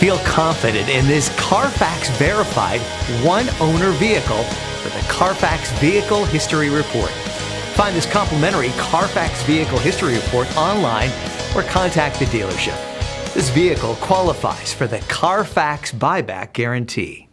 Feel confident in this Carfax verified one-owner vehicle with a Carfax Vehicle History Report. Find this complimentary Carfax Vehicle History Report online or contact the dealership. This vehicle qualifies for the Carfax Buyback Guarantee.